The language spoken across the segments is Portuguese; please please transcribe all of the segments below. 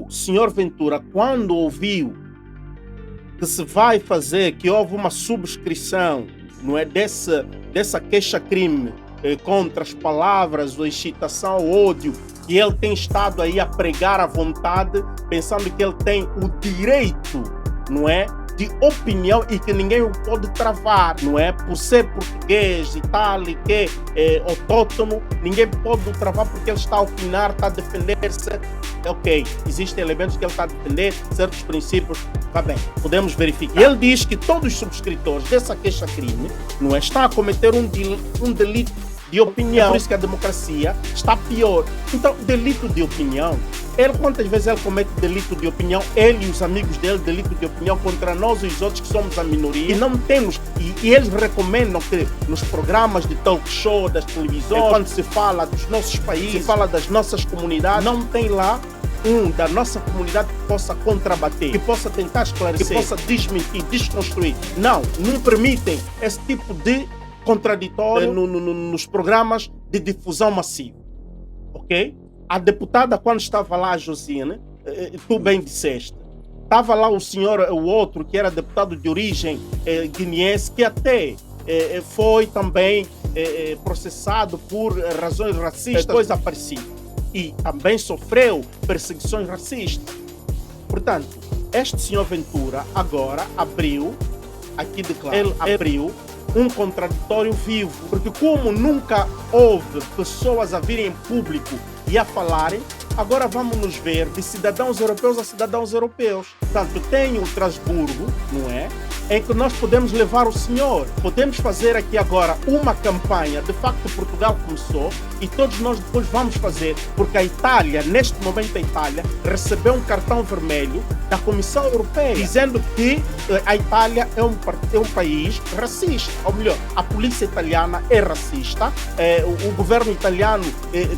senhor Ventura, quando ouviu que se vai fazer, que houve uma subscrição, não é, dessa queixa-crime contra as palavras ou incitação ao ódio, que ele tem estado aí a pregar à vontade, pensando que ele tem o direito, não é, de opinião e que ninguém o pode travar, não é? Por ser português e tal, e que é autóctono, ninguém pode o travar porque ele está a opinar, está a defender-se. Ok, existem elementos que ele está a defender, certos princípios, está bem, podemos verificar. Ele diz que todos os subscritores dessa queixa-crime, não é, estão a cometer um delito de opinião. É por isso que a democracia está pior. Então, delito de opinião, quantas vezes ele comete delito de opinião, ele e os amigos dele, delito de opinião contra nós e os outros que somos a minoria, e não temos, e eles recomendam que nos programas de talk show, das televisões, quando se fala dos nossos países, se fala das nossas comunidades, não tem lá da nossa comunidade que possa contrabater, que possa tentar esclarecer, que possa desmentir, desconstruir. Não permitem esse tipo de contraditório nos programas de difusão massiva, ok? A deputada, quando estava lá, a Josiane, tu bem disseste, estava lá o outro que era deputado de origem guineense, que até foi também processado por razões racistas, coisa parecida, e também sofreu perseguições racistas. Portanto, este senhor Ventura agora abriu, aqui declara, ele abriu um contraditório vivo, porque como nunca houve pessoas a virem em público e a falarem, agora vamos nos ver de cidadãos europeus a cidadãos europeus. Portanto, tem o Strasburgo, não é? Em que nós podemos levar o senhor. Podemos fazer aqui agora uma campanha. De facto, Portugal começou e todos nós depois vamos fazer, porque a Itália, neste momento a Itália, recebeu um cartão vermelho da Comissão Europeia, dizendo que a Itália é um país racista. Ou melhor, a polícia italiana é racista. O governo italiano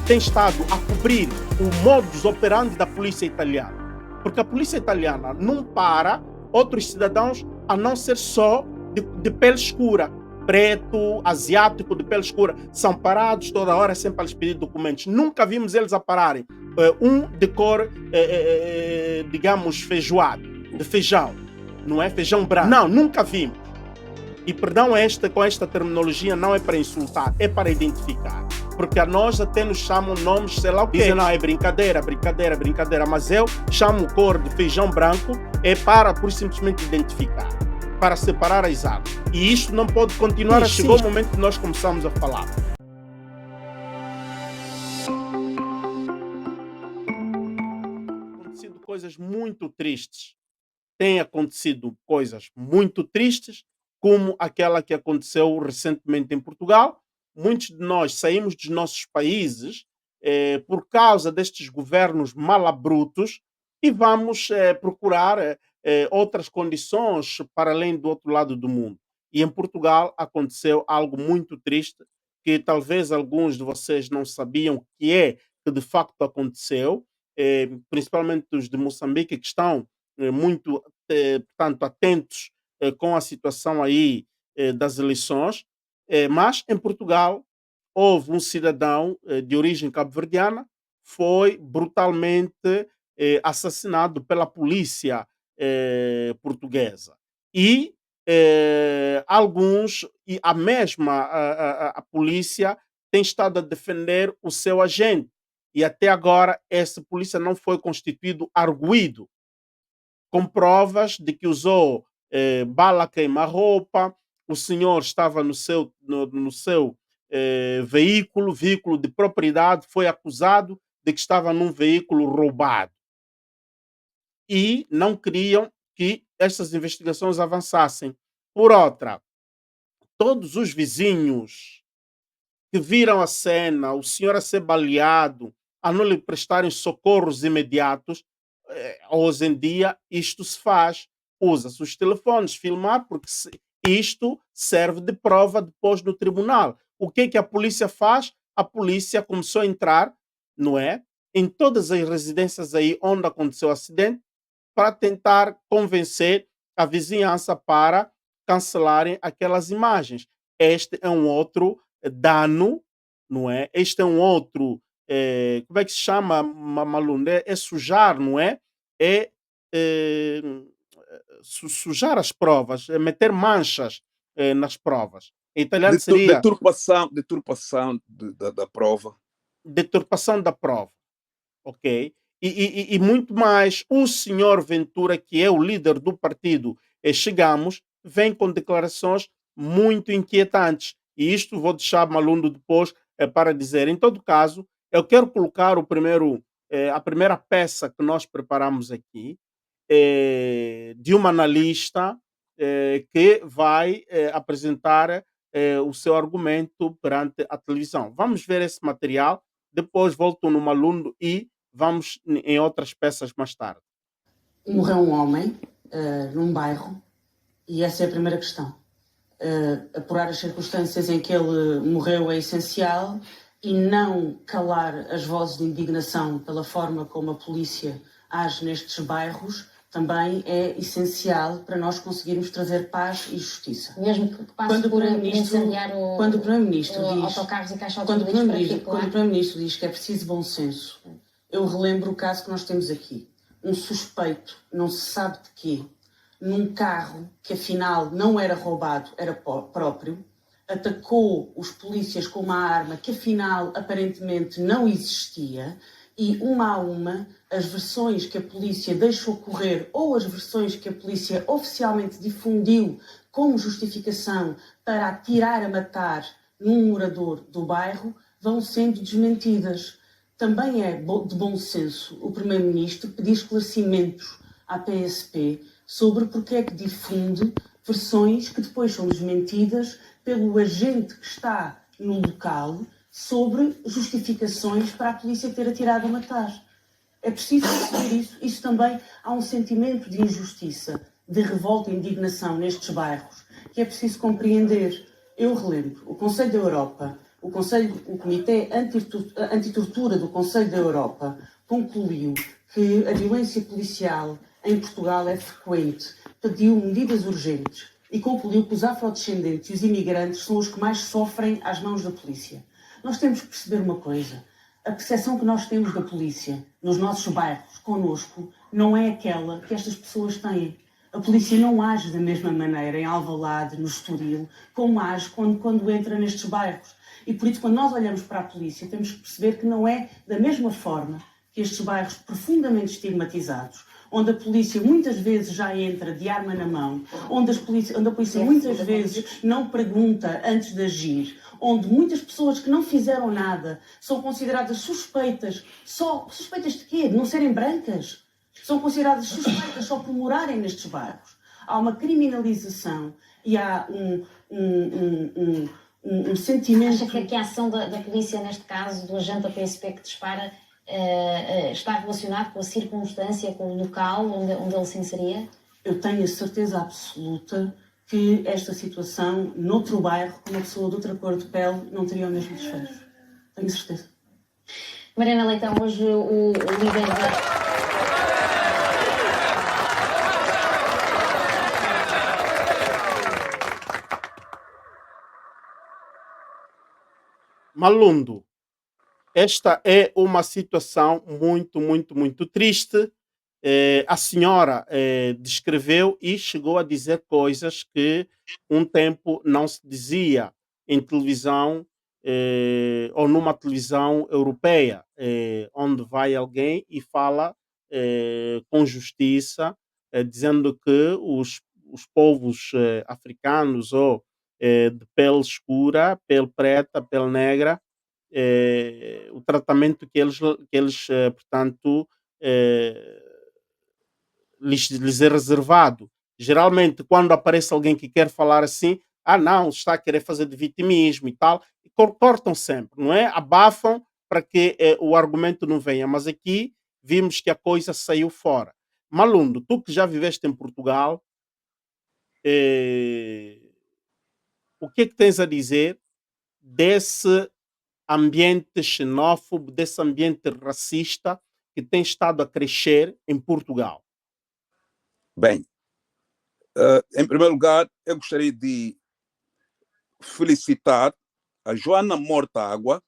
tem estado a cobrir o modus operandi da polícia italiana. Porque a polícia italiana não para outros cidadãos a não ser só de pele escura. Preto, asiático, de pele escura, são parados toda hora sempre a lhes pedir documentos. Nunca vimos eles a pararem um de cor, digamos, feijoado, de feijão, não é? Feijão branco. Não, nunca vimos. E perdão, com esta terminologia não é para insultar, é para identificar. Porque a nós até nos chamam nomes, sei lá o quê. Dizem, não, é brincadeira, mas eu chamo cor de feijão branco, é para, por simplesmente, identificar, para separar as águas. E isto não pode continuar assim. Chegou o momento que nós começamos a falar. Acontecido coisas muito tristes. Tem acontecido coisas muito tristes, como aquela que aconteceu recentemente em Portugal. Muitos de nós saímos dos nossos países por causa destes governos malabrutos e vamos procurar outras condições para além do outro lado do mundo. E em Portugal aconteceu algo muito triste, que talvez alguns de vocês não sabiam que de facto aconteceu, principalmente os de Moçambique, que estão muito, portanto, atentos com a situação aí das eleições. Mas em Portugal houve um cidadão de origem cabo-verdiana, foi brutalmente assassinado pela polícia portuguesa. E e a mesma a polícia tem estado a defender o seu agente. E até agora essa polícia não foi constituído arguido, com provas de que usou bala queima-roupa. O senhor estava no seu veículo de propriedade, foi acusado de que estava num veículo roubado. E não queriam que essas investigações avançassem. Por outra, todos os vizinhos que viram a cena, o senhor a ser baleado, a não lhe prestarem socorros imediatos, hoje em dia isto se faz. Usa-se os telefones, filmar, porque isto serve de prova depois no tribunal. O que é que a polícia faz? A polícia começou a entrar, não é? Em todas as residências aí onde aconteceu o acidente, para tentar convencer a vizinhança para cancelarem aquelas imagens. Este é um outro dano, não é? Este é um outro, como é que se chama, Malunde? É sujar, não é? é sujar as provas, é meter manchas nas provas. Em italiano seria Deturpação da prova. deturpação da prova, ok? E muito mais, o senhor Ventura, que é o líder do partido Chegamos, vem com declarações muito inquietantes. E isto vou deixar Malundo depois para dizer. Em todo caso, eu quero colocar a primeira peça que nós preparamos aqui, de uma analista que vai apresentar o seu argumento perante a televisão. Vamos ver esse material, depois volto no Malundo e vamos em outras peças mais tarde. Morreu um homem num bairro e essa é a primeira questão. Apurar as circunstâncias em que ele morreu é essencial e não calar as vozes de indignação pela forma como a polícia age nestes bairros também é essencial para nós conseguirmos trazer paz e justiça. Mesmo que passe por incendiar quando o Primeiro-Ministro diz, autocarros e caixotes quando o de lixo Primeiro-Ministro diz que é preciso bom senso, eu relembro o caso que nós temos aqui. Um suspeito, não se sabe de quê, num carro que afinal não era roubado, era próprio, atacou os polícias com uma arma que afinal aparentemente não existia e uma a uma as versões que a polícia deixou correr ou as versões que a polícia oficialmente difundiu como justificação para atirar a matar num morador do bairro vão sendo desmentidas. Também é de bom senso o Primeiro-Ministro pedir esclarecimentos à PSP sobre porque é que difunde versões que depois são desmentidas pelo agente que está no local sobre justificações para a polícia ter atirado a matar. É preciso perceber isso. Isso também há um sentimento de injustiça, de revolta e indignação nestes bairros, que é preciso compreender. Eu relembro, o Conselho da Europa, o Comitê Antitortura do Conselho da Europa concluiu que a violência policial em Portugal é frequente, pediu medidas urgentes e concluiu que os afrodescendentes e os imigrantes são os que mais sofrem às mãos da polícia. Nós temos que perceber uma coisa. A percepção que nós temos da polícia nos nossos bairros, connosco, não é aquela que estas pessoas têm. A polícia não age da mesma maneira em Alvalade, no Estoril, como age quando entra nestes bairros. E por isso, quando nós olhamos para a polícia, temos que perceber que não é da mesma forma que estes bairros profundamente estigmatizados, onde a polícia muitas vezes já entra de arma na mão, onde a polícia muitas vezes não pergunta antes de agir, onde muitas pessoas que não fizeram nada são consideradas suspeitas. Suspeitas de quê? De não serem brancas? São consideradas suspeitas só por morarem nestes bairros. Há uma criminalização e há um sentimento... Acha que a ação da polícia, neste caso, do agente da PSP que dispara, está relacionado com a circunstância, com o local onde ele se inseria? Eu tenho a certeza absoluta que esta situação, noutro bairro, com uma pessoa de outra cor de pele, não teria o mesmo desfecho. Tenho certeza. Mariana Leitão, hoje o líder da... Malundo, esta é uma situação muito, muito, muito triste. A senhora descreveu e chegou a dizer coisas que um tempo não se dizia em televisão ou numa televisão europeia, onde vai alguém e fala com justiça, dizendo que os povos africanos ou de pele escura, pele preta, pele negra, o tratamento que eles portanto, lhes é reservado. Geralmente, quando aparece alguém que quer falar assim, não, está a querer fazer de vitimismo e tal, e cortam sempre, não é? Abafam para que o argumento não venha. Mas aqui vimos que a coisa saiu fora. Malundo, tu que já viveste em Portugal, o que é que tens a dizer desse ambiente xenófobo, desse ambiente racista que tem estado a crescer em Portugal? Bem, em primeiro lugar, eu gostaria de felicitar a Joana Mortágua,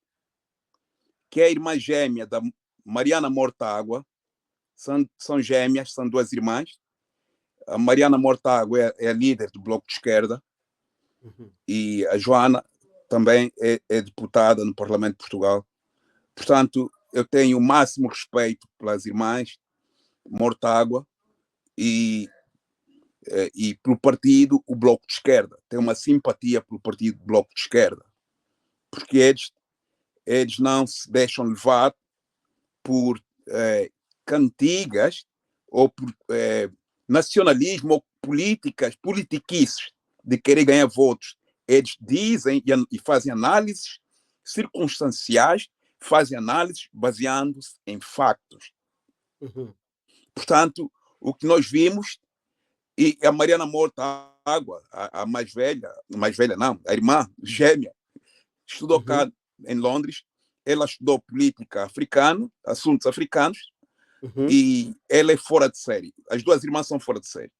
que é a irmã gêmea da Mariana Mortágua, são gêmeas, são duas irmãs. A Mariana Mortágua é a líder do Bloco de Esquerda e a Joana também é deputada no Parlamento de Portugal. Portanto, eu tenho o máximo respeito pelas irmãs Mortágua e pelo partido, o Bloco de Esquerda. Tenho uma simpatia pelo partido Bloco de Esquerda, porque eles não se deixam levar por cantigas ou por nacionalismo ou politiquices de querer ganhar votos. Eles dizem e fazem análises circunstanciais, fazem análises baseando-se em factos. Portanto, o que nós vimos, e a Mariana Mortágua, a mais velha não, a irmã gêmea, estudou cá em Londres, ela estudou política africana, assuntos africanos, e ela é fora de série. As duas irmãs são fora de série.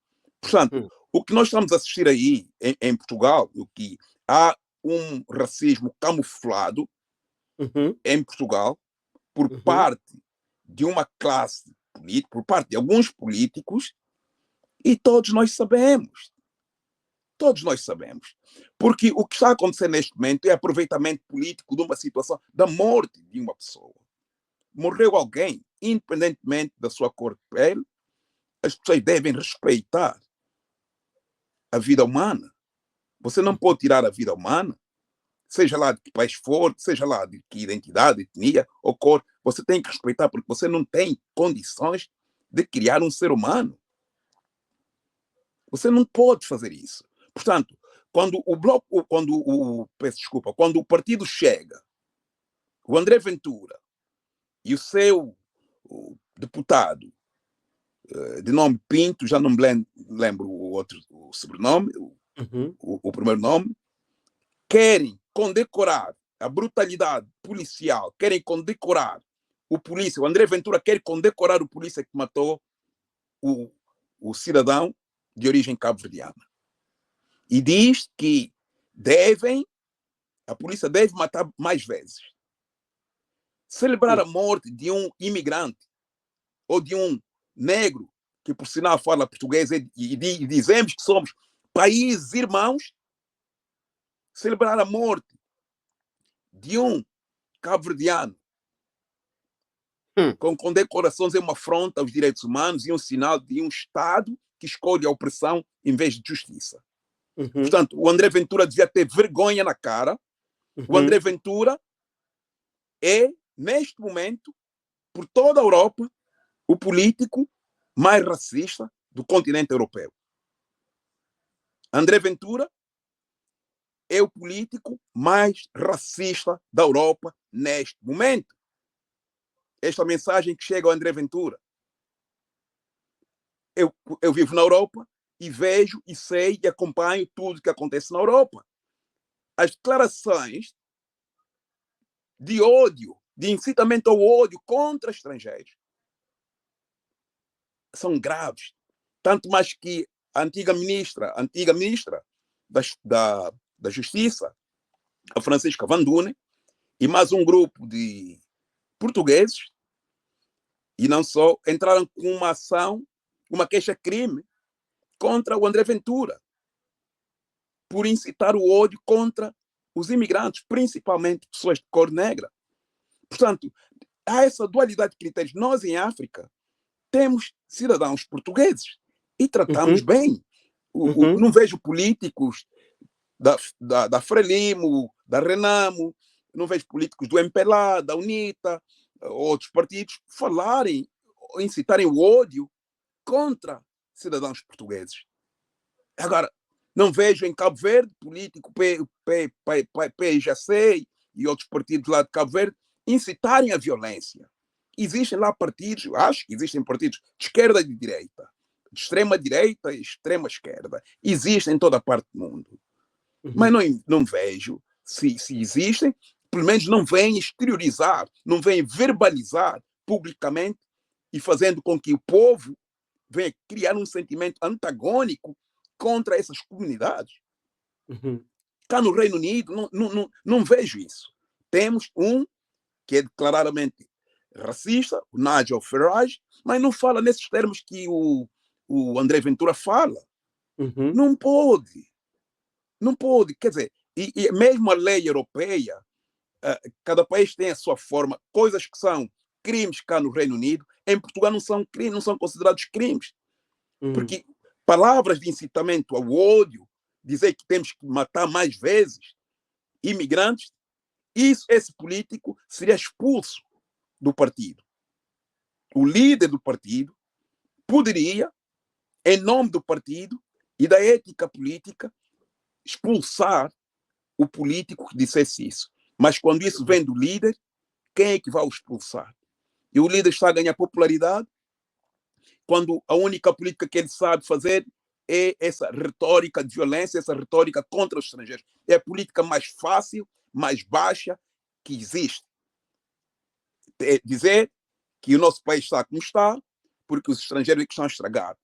Portanto, o que nós estamos a assistir aí em Portugal, o que há um racismo camuflado em Portugal por parte de uma classe política, por parte de alguns políticos, e todos nós sabemos. Todos nós sabemos. Porque o que está a acontecer neste momento é aproveitamento político de uma situação da morte de uma pessoa. Morreu alguém, independentemente da sua cor de pele, as pessoas devem respeitar a vida humana. Você não pode tirar a vida humana, seja lá de que país for, seja lá de que identidade, etnia ou cor, você tem que respeitar, porque você não tem condições de criar um ser humano. Você não pode fazer isso. Portanto, quando o partido Chega, o André Ventura e o seu deputado de nome Pinto, já não me lembro o sobrenome, o primeiro nome, querem condecorar a brutalidade policial, querem condecorar o André Ventura quer condecorar o polícia que matou o cidadão de origem cabo-verdiana. E diz que a polícia deve matar mais vezes. Celebrar a morte de um imigrante ou de um negro, que por sinal fala português, e dizemos que somos países irmãos, celebrar a morte de um cabo-verdiano com condecorações é uma afronta aos direitos humanos e um sinal de um Estado que escolhe a opressão em vez de justiça. Portanto, o André Ventura devia ter vergonha na cara. O André Ventura é, neste momento, por toda a Europa, o político mais racista do continente europeu. André Ventura é o político mais racista da Europa neste momento. Esta mensagem que chega ao André Ventura. Eu vivo na Europa e vejo e sei e acompanho tudo que acontece na Europa. As declarações de ódio, de incitamento ao ódio contra estrangeiros são graves. Tanto mais que a antiga ministra da Justiça, a Francisca Van Dunen, e mais um grupo de portugueses, e não só, entraram com uma ação, uma queixa-crime contra o André Ventura, por incitar o ódio contra os imigrantes, principalmente pessoas de cor negra. Portanto, há essa dualidade de critérios. Nós, em África, temos cidadãos portugueses e tratamos bem. Não vejo políticos da Frelimo, da Renamo, não vejo políticos do MPLA, da UNITA, outros partidos, falarem, incitarem o ódio contra cidadãos portugueses. Agora, não vejo em Cabo Verde político PIJC e outros partidos lá de Cabo Verde incitarem a violência. Existem lá partidos, eu acho que existem partidos de esquerda e de direita, de extrema direita e extrema esquerda. Existem em toda a parte do mundo. Mas não vejo, se existem, pelo menos não vêm exteriorizar, não vêm verbalizar publicamente e fazendo com que o povo venha criar um sentimento antagônico contra essas comunidades. Cá no Reino Unido, não vejo isso. Temos um que é claramente racista, o Nigel Farage, mas não fala nesses termos que o André Ventura fala. Uhum. Não pode. Não pode. Quer dizer, e mesmo a lei europeia, cada país tem a sua forma. Coisas que são crimes cá no Reino Unido, em Portugal não são crimes, não são considerados crimes. Porque palavras de incitamento ao ódio, dizer que temos que matar mais vezes imigrantes, esse político seria expulso do partido. O líder do partido poderia, em nome do partido e da ética política, expulsar o político que dissesse isso. Mas quando isso vem do líder, quem é que vai o expulsar? E o líder está a ganhar popularidade quando a única política que ele sabe fazer é essa retórica de violência, essa retórica contra os estrangeiros. É a política mais fácil, mais baixa que existe. É dizer que o nosso país está como está, porque os estrangeiros é que estão a estragar.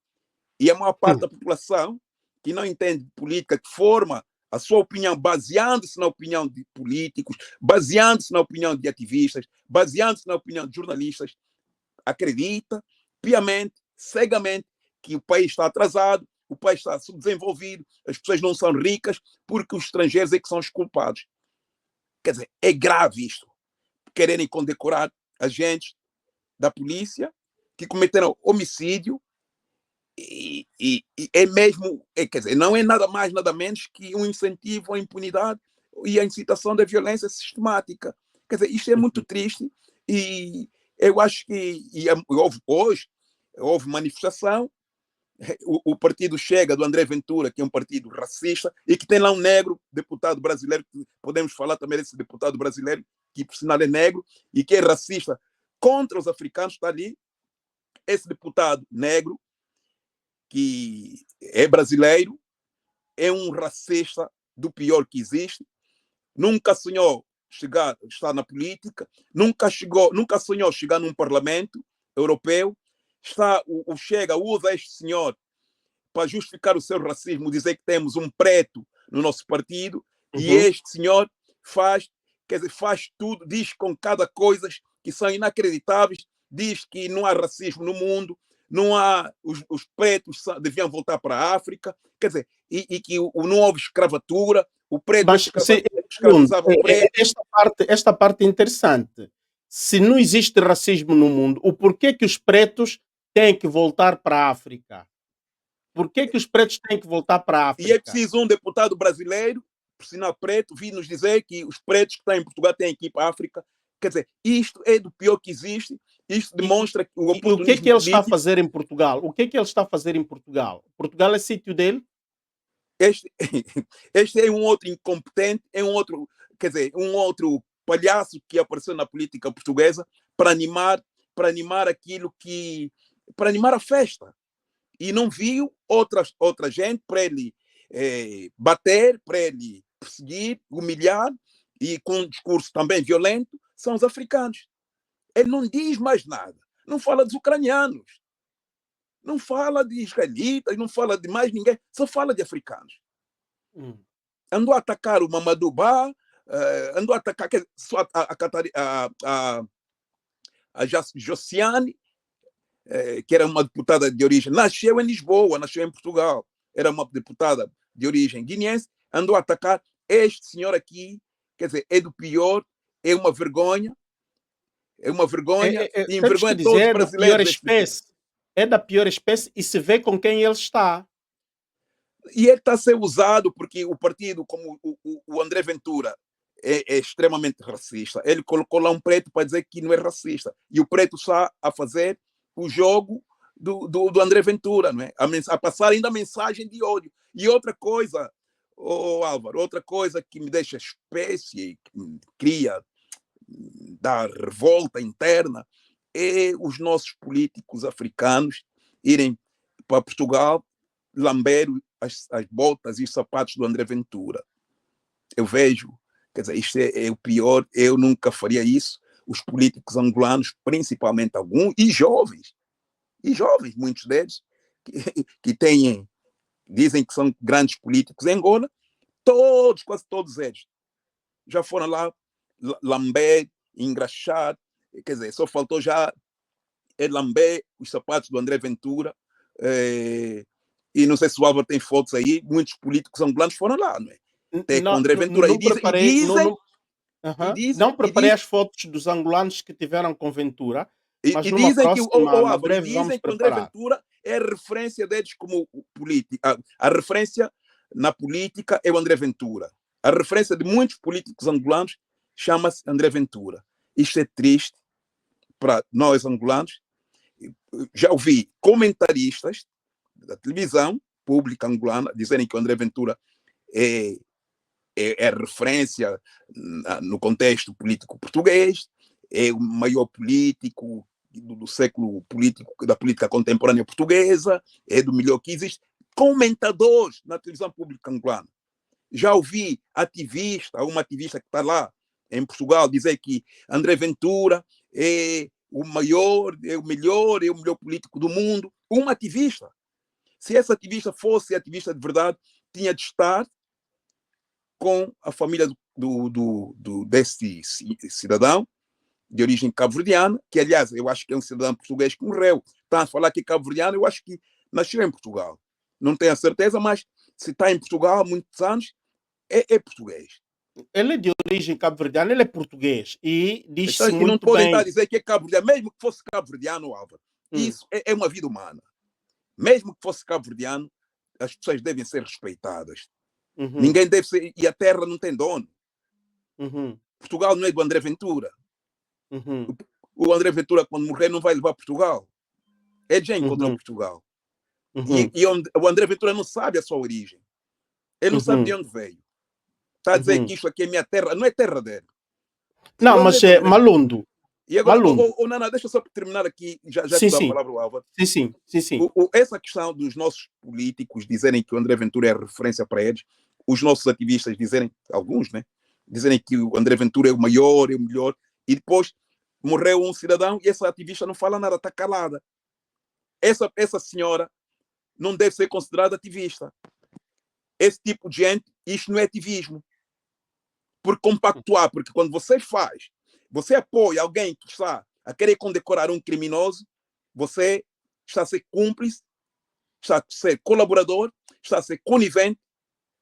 E a maior parte da população que não entende política, que forma a sua opinião baseando-se na opinião de políticos, baseando-se na opinião de ativistas, baseando-se na opinião de jornalistas, acredita piamente, cegamente, que o país está atrasado, o país está subdesenvolvido, as pessoas não são ricas, porque os estrangeiros é que são os culpados. Quer dizer, é grave isto. Quererem condecorar agentes da polícia que cometeram homicídio e é mesmo, quer dizer, não é nada mais, nada menos que um incentivo à impunidade e à incitação da violência sistemática. Quer dizer, isto é muito triste e eu acho que hoje houve manifestação, o partido Chega, do André Ventura, que é um partido racista, e que tem lá um negro, deputado brasileiro, que podemos falar também desse deputado brasileiro, que por sinal é negro, e que é racista contra os africanos, está ali. Esse deputado negro, que é brasileiro, é um racista do pior que existe, nunca sonhou estar na política, nunca sonhou chegar num parlamento europeu. O Chega usa este senhor para justificar o seu racismo, dizer que temos um preto no nosso partido, e este senhor faz tudo, diz com cada coisa que são inacreditáveis, diz que não há racismo no mundo, não há, os pretos deviam voltar para a África, quer dizer, e que não houve escravatura, o preto escravizava o preto. Esta parte é interessante. Se não existe racismo no mundo, o porquê que os pretos têm que voltar para a África? Por que os pretos têm que voltar para a África? E é preciso um deputado brasileiro, por sinal preto, vir nos dizer que os pretos que estão em Portugal têm que ir para a África. Quer dizer, isto é do pior que existe. Isto demonstra que o oportunismo o que é que ele está a fazer em Portugal? O que é que ele está a fazer em Portugal? Portugal é sítio dele? Este é um outro incompetente, é um outro, quer dizer, um outro palhaço que apareceu na política portuguesa para animar aquilo que, para animar a festa. E não viu outra gente para ele bater, para ele perseguir, humilhar, e com um discurso também violento, são os africanos. Ele não diz mais nada. Não fala dos ucranianos. Não fala de israelitas, não fala de mais ninguém. Só fala de africanos. Andou a atacar o Mamadou Ba, andou a atacar a Josiane, que era uma deputada de origem, nasceu em Lisboa, nasceu em Portugal, era uma deputada de origem guineense, andou a atacar este senhor aqui, quer dizer, é do pior, é uma vergonha, e envergonha todos os brasileiros. É da pior espécie e se vê com quem ele está. E ele está a ser usado porque o partido, como o André Ventura, é extremamente racista. Ele colocou lá um preto para dizer que não é racista. E o preto está a fazer o jogo do André Ventura, não é? A passar ainda a mensagem de ódio. E outra coisa, Álvaro, outra coisa que me deixa espécie, que me cria da revolta interna, é os nossos políticos africanos irem para Portugal lamber as botas e os sapatos do André Ventura. Eu vejo, quer dizer, isto é o pior, eu nunca faria isso. Os políticos angolanos, principalmente alguns, e jovens, muitos deles, que dizem que são grandes políticos em Angola, quase todos eles, já foram lá lamber, engraxar Quer dizer, só faltou já lamber os sapatos do André Ventura. E não sei se o Álvaro tem fotos aí, muitos políticos angolanos foram lá, não é? Até com o Não, André Ventura. não preparei, não E preparei as fotos dos angolanos que tiveram com Ventura, mas e numa dizem que, próxima, na Álvaro, e breve, vamos dizem que o André preparar. Ventura é a referência deles como político. A referência na política é o André Ventura. A referência de muitos políticos angolanos chama-se André Ventura. Isto é triste para nós angolanos. Já ouvi comentaristas da televisão pública angolana dizerem que o André Ventura é referência no contexto político português, é o maior político do século político, da política contemporânea portuguesa, é do melhor que existe. Comentadores na televisão pública angolana. Já ouvi uma ativista que está lá em Portugal dizer que André Ventura é o maior, é o melhor político do mundo. Uma ativista. Se essa ativista fosse ativista de verdade, tinha de estar com a família desse cidadão de origem cabo-verdiana, que, aliás, eu acho que é um cidadão português que morreu. Está a falar que é cabo-verdiano, eu acho que nasceu em Portugal. Não tenho a certeza, mas se está em Portugal há muitos anos, é português. Ele é de origem cabo-verdiana, ele é português e diz-se Então, e não muito podem bem. estar a dizer que é cabo-verdiano, mesmo que fosse cabo-verdiano, Álvaro. Isso é uma vida humana. Mesmo que fosse cabo-verdiano, as pessoas devem ser respeitadas. Ninguém deve ser. E a terra não tem dono. Portugal não é do André Ventura. O André Ventura, quando morrer, não vai levar Portugal. Ele já encontrou Portugal. E o André Ventura não sabe a sua origem. Ele não sabe de onde veio. Está a dizer que isto aqui é minha terra. Não é terra dele. Não, mas é Malundo. E agora, Nana, deixa eu só terminar aqui, já te dou a palavra ao Álvaro. Sim. Essa questão dos nossos políticos dizerem que o André Ventura é referência para eles, os nossos ativistas dizerem, alguns, né? Dizerem que o André Ventura é o maior, é o melhor, e depois morreu um cidadão e essa ativista não fala nada, está calada. Essa senhora não deve ser considerada ativista. Esse tipo de gente, isto não é ativismo. Por compactuar, porque quando você apoia alguém que está a querer condecorar um criminoso, você está a ser cúmplice, está a ser colaborador, está a ser conivente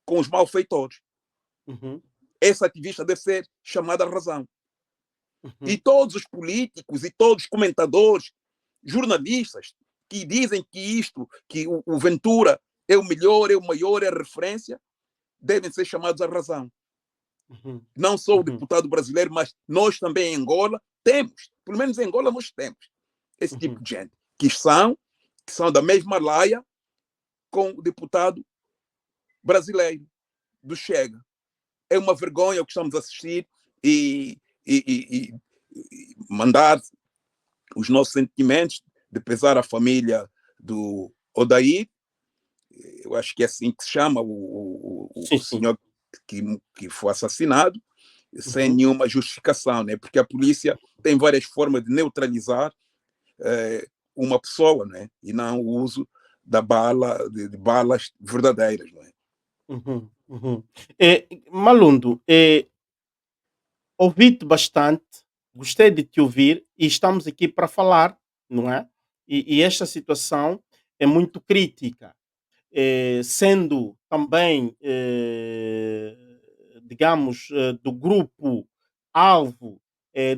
com os malfeitores. Essa ativista deve ser chamada à razão. E todos os políticos e todos os comentadores, jornalistas, que dizem que o Ventura é o melhor, é o maior, é a referência, devem ser chamados à razão. Não só o deputado brasileiro, mas nós também em Angola temos, pelo menos em Angola nós temos esse tipo de gente, que são da mesma laia com o deputado brasileiro, do Chega. É uma vergonha o que estamos a assistir e mandar os nossos sentimentos de pesar à família do Odair. Eu acho que é assim que se chama o senhor que foi assassinado, sem nenhuma justificação, né? Porque a polícia tem várias formas de neutralizar uma pessoa, né? E não o uso da de balas verdadeiras, não é? Malundo, ouvi-te bastante, gostei de te ouvir e estamos aqui para falar, não é? E esta situação é muito crítica. Sendo também, digamos, do grupo alvo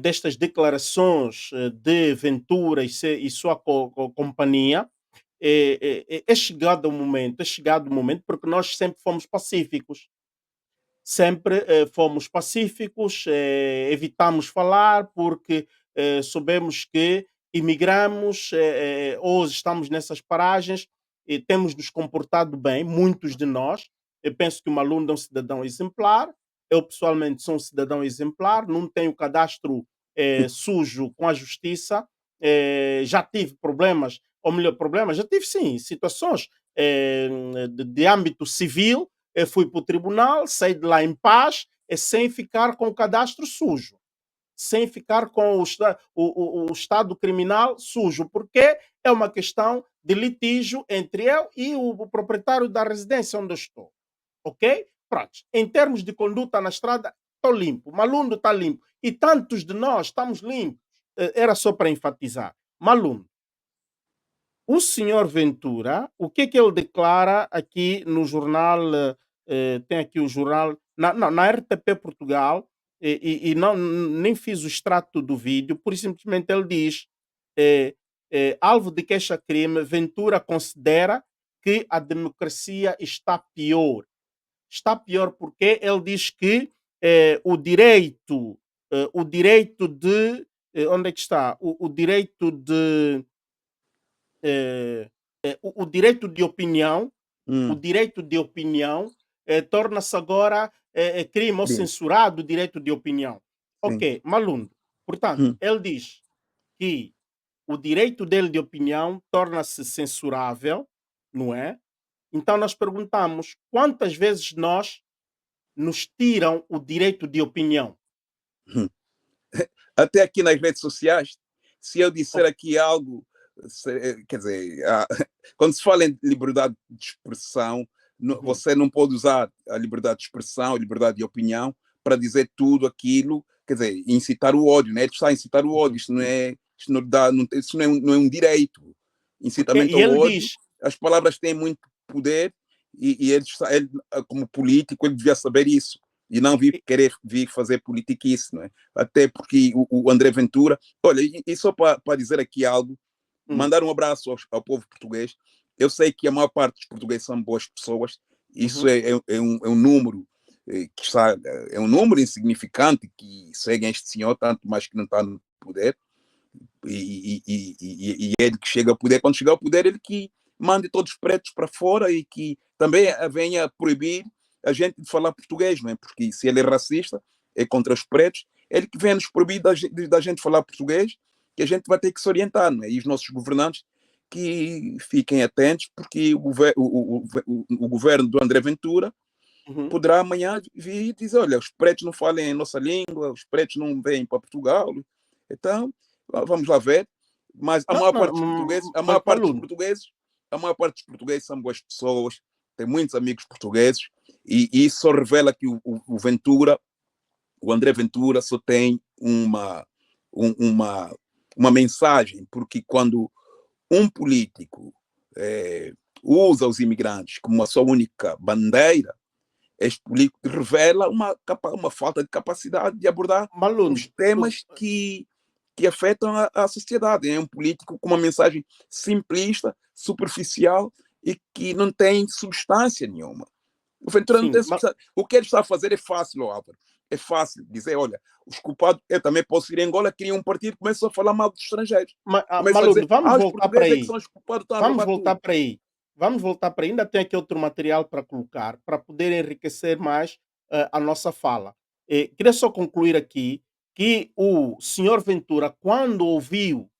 destas declarações de Ventura e sua companhia, é chegado o momento, porque nós sempre fomos pacíficos. Sempre fomos pacíficos, evitamos falar porque soubemos que imigramos, hoje estamos nessas paragens e temos nos comportado bem, muitos de nós. Eu penso que o Malunda é um cidadão exemplar, eu pessoalmente sou um cidadão exemplar, não tenho cadastro sujo com a justiça, já tive problemas, ou melhor, problemas, já tive sim, situações de âmbito civil, eu fui para o tribunal, saí de lá em paz, sem ficar com o cadastro sujo, sem ficar com o estado criminal sujo, porque é uma questão de litígio entre eu e o proprietário da residência onde eu estou. Ok? Pronto. Em termos de conduta na estrada, estou limpo. Malundo está limpo. E tantos de nós estamos limpos. era só para enfatizar. Malum, o senhor Ventura, o que ele declara aqui no jornal, tem aqui o jornal, na RTP Portugal, e não, nem fiz o extrato do vídeo, por simplesmente ele diz, eh, alvo de queixa-crime, Ventura considera que a democracia está pior. Está pior porque ele diz que o direito de, onde é que está? O direito de o direito de opinião, o Hum, direito de opinião torna-se agora crime ou crime. censurado o direito de opinião. Sim. Ok, Malundo. Portanto, Hum. ele diz que o direito dele de opinião torna-se censurável, não é? Então nós perguntamos quantas vezes nós nos tiram o direito de opinião. Hum. Até aqui nas redes sociais, se eu disser O- aqui algo, quer dizer, quando se fala em liberdade de expressão, Uhum. você não pode usar a liberdade de expressão, a liberdade de opinião para dizer tudo aquilo, quer dizer, incitar o ódio, né? Ele está a incitar o ódio, Uhum. isso não é, isso não dá, não, isso não é um direito. Porque, Incitamento e ao ele ódio, diz, as palavras têm muito poder e ele, como político, ele devia saber isso e não querer vir fazer politiquice, não é? Até porque o André Ventura, olha, e só para dizer aqui algo, hum, mandar um abraço ao povo português. Eu sei que a maior parte dos portugueses são boas pessoas, isso uhum, é um número que está, é um número insignificante que seguem este senhor, tanto mais que não está no poder, e ele que chega ao poder, quando chegar ao poder, ele que mande todos os pretos para fora e que também venha proibir a gente de falar português, não é? Porque se ele é racista, é contra os pretos, ele que vem nos proibir da gente falar português, que a gente vai ter que se orientar, não é? E os nossos governantes que fiquem atentos, porque o governo do André Ventura uhum. poderá amanhã vir e dizer, olha, os pretos não falam a nossa língua, os pretos não vêm para Portugal, então vamos lá ver. Mas a Não, maior não, parte dos portugueses, a mas maior parte dos Malundo, portugueses, a maior parte dos portugueses são boas pessoas, têm muitos amigos portugueses, e isso só revela que o Ventura, o André Ventura, só tem uma, uma mensagem, porque quando um político usa os imigrantes como a sua única bandeira, este político revela uma falta de capacidade de abordar os Malundo, temas que afetam a sociedade. É um político com uma mensagem simplista, superficial e que não tem substância nenhuma. O Ventura não sim, tem substância. O que ele está a fazer é fácil, Álvaro. É fácil dizer, olha, os culpados, eu também posso ir em Angola, criam um partido, começam a falar mal dos estrangeiros. Começam a Malundo, dizer, vamos os voltar para portugueses é que aí. são os culpados, estão a Vamos roubar voltar tudo. para aí. Vamos voltar para aí. Ainda tem aqui outro material para colocar, para poder enriquecer mais a nossa fala. Queria só concluir aqui que o senhor Ventura, quando ouviu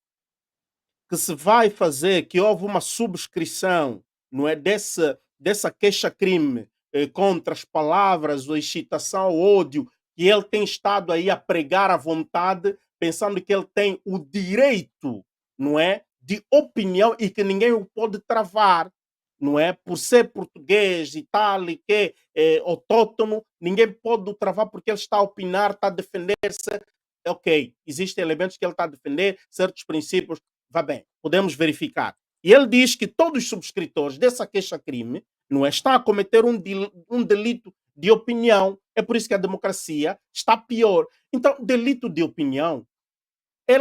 que se vai fazer, que houve uma subscrição, não é, dessa queixa-crime contra as palavras, a excitação, o ódio, que ele tem estado aí a pregar à vontade, pensando que ele tem o direito, não é, de opinião e que ninguém o pode travar, não é, por ser português e tal, e que é autóctono, ninguém pode o travar porque ele está a opinar, está a defender-se. Ok, existem elementos que ele está a defender, certos princípios, vá bem, podemos verificar. E ele diz que todos os subscritores dessa queixa-crime não estão a cometer um delito de opinião. É por isso que a democracia está pior. Então, delito de opinião,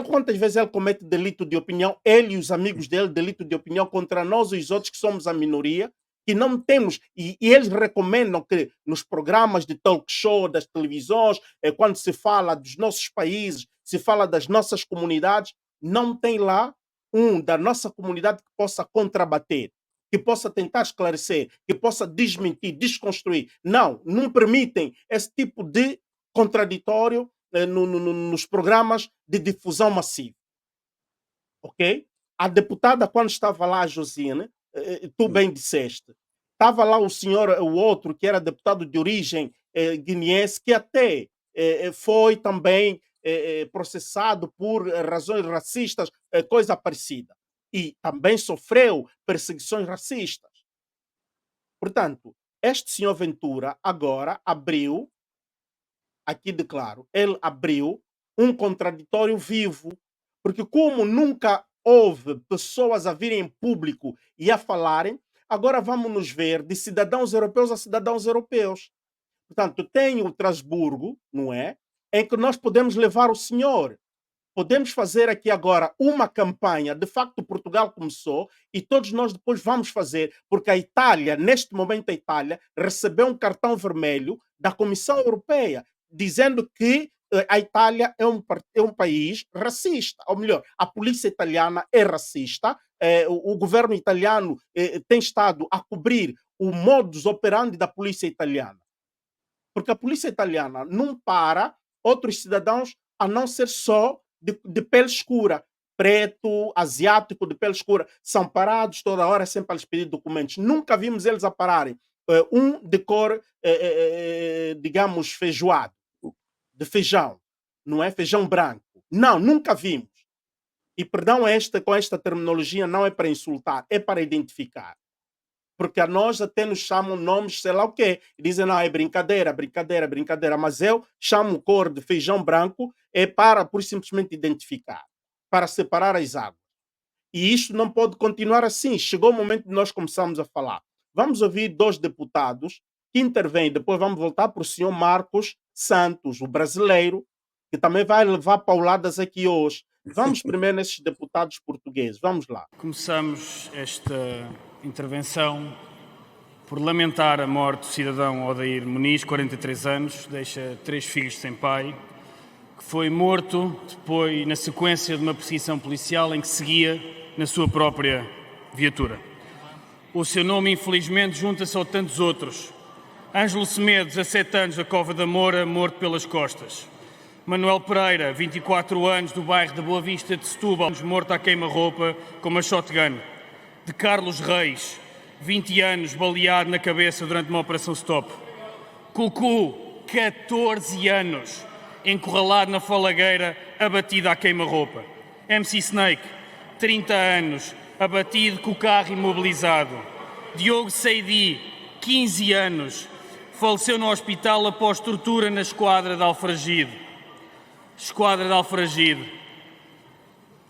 quantas vezes ele comete delito de opinião, ele e os amigos dele, delito de opinião contra nós e os outros que somos a minoria, que não temos, e eles recomendam que nos programas de talk show, das televisões, quando se fala dos nossos países, se fala das nossas comunidades, não tem lá um da nossa comunidade que possa contrabater, que possa tentar esclarecer, que possa desmentir, desconstruir. Não, não permitem esse tipo de contraditório nos programas de difusão massiva, ok? A deputada, quando estava lá, a Josiane, tu bem disseste, estava lá o senhor, o outro, que era deputado de origem guineense, que até foi também processado por razões racistas, coisa parecida. E também sofreu perseguições racistas. Portanto, este senhor Ventura agora abriu, aqui declaro, ele abriu um contraditório vivo, Porque como nunca houve pessoas a virem em público e a falarem, agora vamos nos ver de cidadãos europeus a cidadãos europeus. Portanto, tem o Strasburgo, não é? Em que nós podemos levar o senhor. Podemos fazer aqui agora uma campanha. De facto, Portugal começou e todos nós depois vamos fazer, porque a Itália, neste momento, a Itália recebeu um cartão vermelho da Comissão Europeia, dizendo que a Itália é um país racista. Ou melhor, a polícia italiana é racista. O governo italiano tem estado a cobrir o modus operandi da polícia italiana. Porque a polícia italiana não para outros cidadãos a não ser só de pele escura. Preto, asiático, de pele escura. São parados toda hora, sempre a lhes pedir documentos. Nunca vimos eles a pararem. Um de cor, digamos, feijoado. De feijão. Não é feijão branco. Não, nunca vimos. E perdão com esta terminologia não é para insultar, é para identificar. Porque a nós até nos chamam nomes, sei lá o quê. E dizem, não, é brincadeira, brincadeira, brincadeira. Mas eu chamo cor de feijão branco para, por simplesmente, identificar. Para separar as águas. E isto não pode continuar assim. Chegou o momento de nós começarmos a falar. Vamos ouvir 2 deputados que intervêm. Depois vamos voltar para o senhor Marcos Santos, o brasileiro, que também vai levar pauladas aqui hoje. Vamos primeiro nesses deputados portugueses. Vamos lá. Começamos esta intervenção por lamentar a morte do cidadão Odair Muniz, 43 anos, deixa 3 filhos sem pai, que foi morto depois na sequência de uma perseguição policial em que seguia na sua própria viatura. O seu nome, infelizmente, junta-se a tantos outros. Ângelo Semedo, 17 anos, da Cova da Moura, morto pelas costas. Manuel Pereira, 24 anos, do bairro da Boa Vista de Setúbal, morto à queima-roupa com uma shotgun. De Carlos Reis, 20 anos, baleado na cabeça durante uma operação stop. Cucu, 14 anos, encurralado na Falagueira, abatido à queima-roupa. MC Snake, 30 anos, abatido com o carro imobilizado. Diogo Seidi, 15 anos, faleceu no hospital após tortura na esquadra de Alfragide. Esquadra de Alfragide.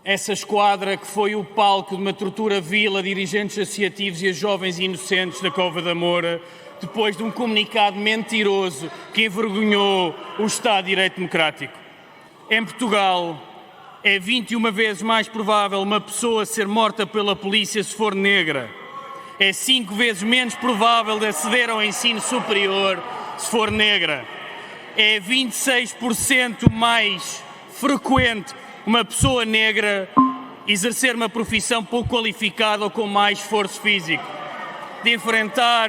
Essa esquadra que foi o palco de uma tortura vil a dirigentes associativos e a jovens inocentes da Cova da Moura, depois de um comunicado mentiroso que envergonhou o Estado de Direito Democrático. Em Portugal, é 21 vezes mais provável uma pessoa ser morta pela polícia se for negra. É 5 vezes menos provável de aceder ao ensino superior se for negra. É 26% mais frequente uma pessoa negra exercer uma profissão pouco qualificada ou com mais esforço físico. De enfrentar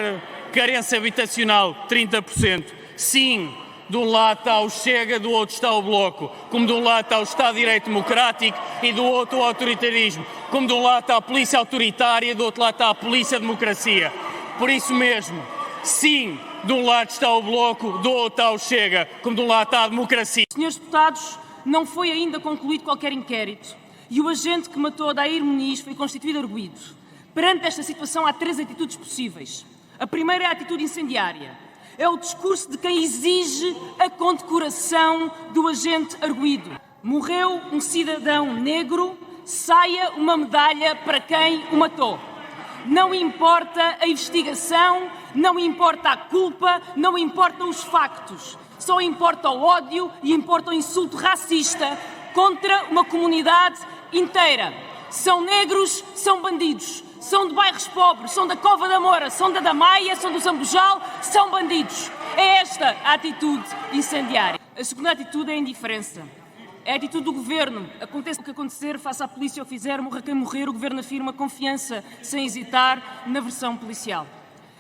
carência habitacional, 30%. Sim, de um lado está o Chega, do outro está o Bloco. Como de um lado está o Estado de Direito Democrático e do outro o autoritarismo. Como de um lado está a polícia autoritária e do outro lado está a polícia democracia. Por isso mesmo, sim, de um lado está o Bloco, do outro está o Chega. Como de um lado está a democracia. Senhores deputados, não foi ainda concluído qualquer inquérito e o agente que matou Odair Muniz foi constituído arguido. Perante esta situação há 3 atitudes possíveis. A primeira é a atitude incendiária. É o discurso de quem exige a condecoração do agente arguido. Morreu um cidadão negro, saia uma medalha para quem o matou. Não importa a investigação, não importa a culpa, não importam os factos. Só importa o ódio e importa o insulto racista contra uma comunidade inteira. São negros, são bandidos. São de bairros pobres, são da Cova da Moura, são da Damaia, são do Zambujal, são bandidos. É esta a atitude incendiária. A segunda atitude é a indiferença. É a atitude do Governo. Aconteça o que acontecer, faça a polícia o fizer, morra quem morrer, o Governo afirma confiança, sem hesitar, na versão policial.